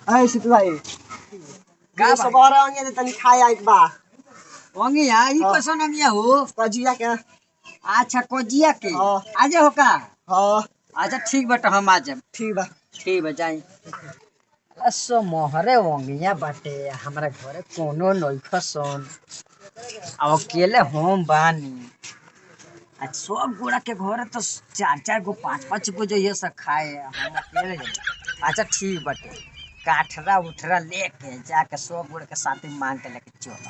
अरे सित भाई का सब और अंगे तनी खाए आइक बा ओंगिया ई कैसन ओंगिया हो कजिया के अच्छा कोजिया के हाँ। आजे हो का हां अच्छा ठीक बट हम आ जाब ठीक बा ठीक बा जाई असो मोहरे ओंगिया बाटे हमरा घरे कोनो नइखा सन अब अकेले हम बानी आज सब गोड़ा के घरे तो 4-4 गो 5-5 गो जो ये सब खाए हम अकेले अच्छा ठीक बाटे काठरा उठरा लेके जाके सब गोड़ के साथे मांग के लेके चल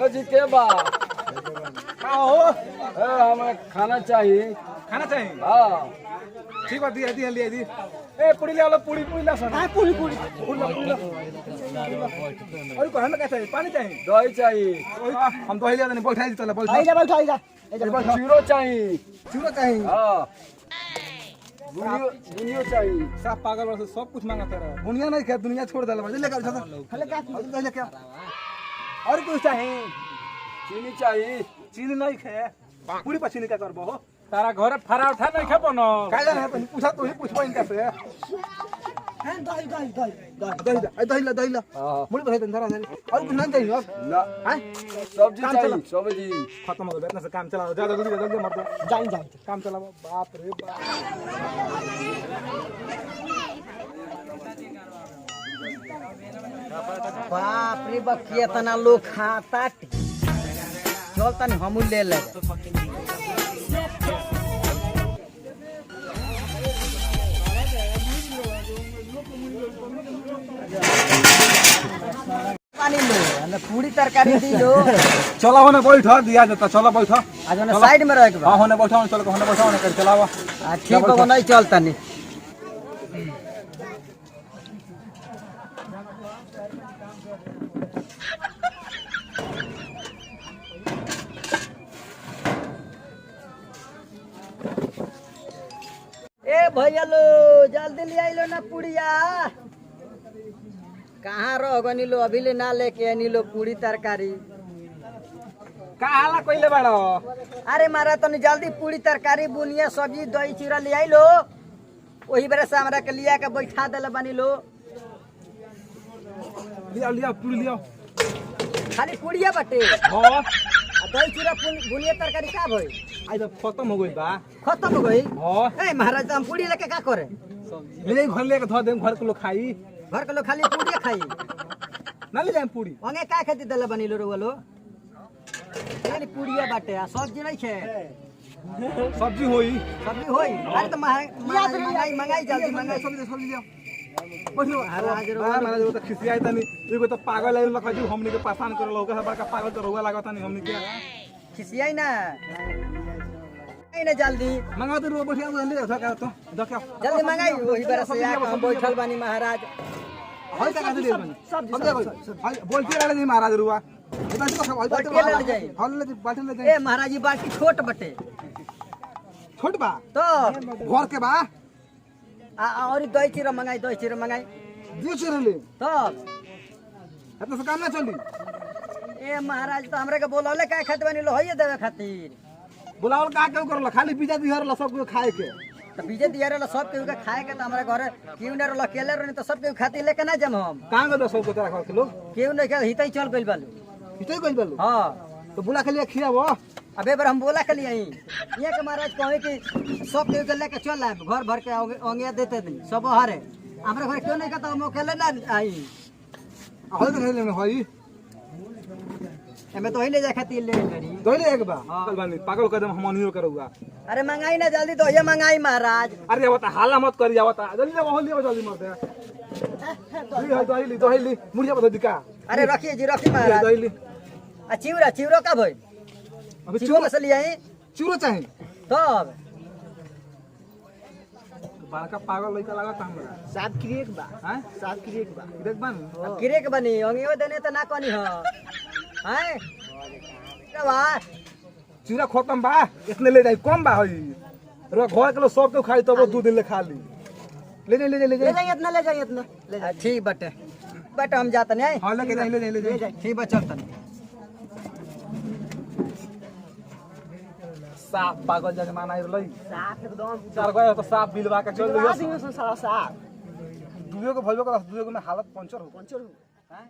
ओ जी के बा का हो हमें खाना चाहिए हां ठीक बा दिया दिया लिया दी ए पुड़ी ले लो पुड़ी ला सन काय पूरी पूरी पुड़ी ला और को हमें क्या चाहिए पानी चाहिए दही चाहिए हम दही ले बैठाई चला आई जा बैठ आई जा चूरो चाहिए चूड़ा चाहिए हां बुनियो चाहिए सब पागल वाला सब कुछ मांगता रहा दुनिया नहीं क्या दुनिया छोड़ देला ले कर हले का ले क्या और कुछ चाहिए चीनी चाहिए चीनी नहीं खे पूरी पर चीनी क्या करबो हो तारा घरे फराठा नहीं खा बनो काय जाने तू पूछा तू ही पूछ पाइन कैसे हैं दही दही दही दही ला मुड़ी पर धरा और कुछ नहीं चाहिए ना हैं सब्जी काम चाहिए चला। सब्जी खत्म हो गया इतना से काम चला ज्यादा जल्दी मर दो जाई जाई काम चला बाप रे बाप बाप रे बाप केतना लोग खाता चल तनी हमू ले ले पानी लो ना पूरी तरकारी दी लो चला होने बैठ दिया जाता चला बैठ आज ना साइड में रह के बा हां होने बैठा चल होने बैठा होने कर चलावा ठीक बा नहीं चल तनी ए भैया लो जल्दी ले आइलो ना पुड़िया कहाँ रह गनी लो अभी ले ना लेके आनी लो पूरी तरकारी का हाला कइले बाड़ो अरे मारा तनी जल्दी पूरी तरकारी बुनिया सब्जी दही चूड़ा ले आइलो वही बेरे से हमरा के लिया के बैठा देले बानी लो लिया पूरी लिया खाली पूड़िया बटे हां आ दही चूड़ा बुनिया तरकारी का भई आई तो खत्म हो गई बा खत्म हो गई हां ए महाराज हम पूड़ी लेके का करे ले घर लेके धो दे घर के लोग खाई घर के लोग खाली पूड़िया खाई ना ले जाए पूरी ओंगे का खेती देले बानी लो रोलो खाली पूड़िया बाटे आ सब्जी नहीं छे सब्जी होई सब्जी होई अरे तो मंगाई जल्दी मंगाई सब्जी लिया बैठो महाराज रो महाराज वो तो खिसियाई तनी एगो तो पागल है लखा जी हमनी के परेशान कर लोग बड़का पागल तो रोवा लागत नहीं हमनी के खिसियाई ना जल्दी मंगा दे रो बैठिया ले जा तो देखो जल्दी मंगाई वही बार से आके हम बैठल बानी महाराज हल का दे बनी सब्जी बोलते रहे नहीं महाराज रुआ बाल्टी ले जाई हल ले बाल्टी ले जाए ए महाराज जी बाल्टी छोट बटे छोट बा तो घर के बा और दही चीरा मंगाई दियो चले ले तब इतना से काम ना चली ए महाराज तो हमरा के बोलौले का खातिर बानी लो होइए देवे खातिर बुलावल का क्यों करला खाली पिज्जा दिहर ला सब को खाए के तो बीजे दिया रहला सब केहू के खाए के तो हमरा घरे केहू न रहला अकेले रहनी तो सब केहू खातिर लेके ना जम हम कहां गए सब को तेरा घर के लोग केहू नहीं के हितई चल गइल बालू इतने कोई बोलो हां तो बुला के लिए खियाबो अबे बार हम बोला खली आई ये के महाराज कहे कि सब केहू के लेके चल आए घर भर के ओंगिया देते दिन सब हरे हमरा घर क्यों नहीं कहता हम अकेले ना आई हल तो नहीं होई एमे तो ही ले जा खातिर ले करी दोले एक बा पागल बानी पागल कदम हमनियो करूगा अरे मंगाई ना जल्दी तो ये मंगाई महाराज अरे बता हाला मत करिया बता जल्दी ले हो लियो जल्दी मत दे दोहिली मुड़िया बता दिका अरे रखिए जी रखिए महाराज दोहिली आ चिवरा का भाई अबे चिवरा मछली ले आई चूरो चाहिए तब बड़का पागल लइका लागत हमरा साफ क्रिएट बा हैं साफ क्रिएट बा देख बन अब गिरे के बनी ओंगियो देने तो ना कोनी हो हैं क्या बा चूरा खत्म बा इतने ले जाई कम बा होई रो घर के लोग सब के खाई तब 2 दिन ले खा ली ले जाई ले जाइए इतना ले जाइए इतना ले जाइए ठीक बटे हम जाते नहीं हां ले जाई ठीक बा चलते साफ पागल जमाना आइ रहलै साफ एकदम चार गए तो साफ बिलवा के चल दियो साफ साफ दुइयो को भइबो का दुइयो को में हालत पंचर हो पंचर हो हैं?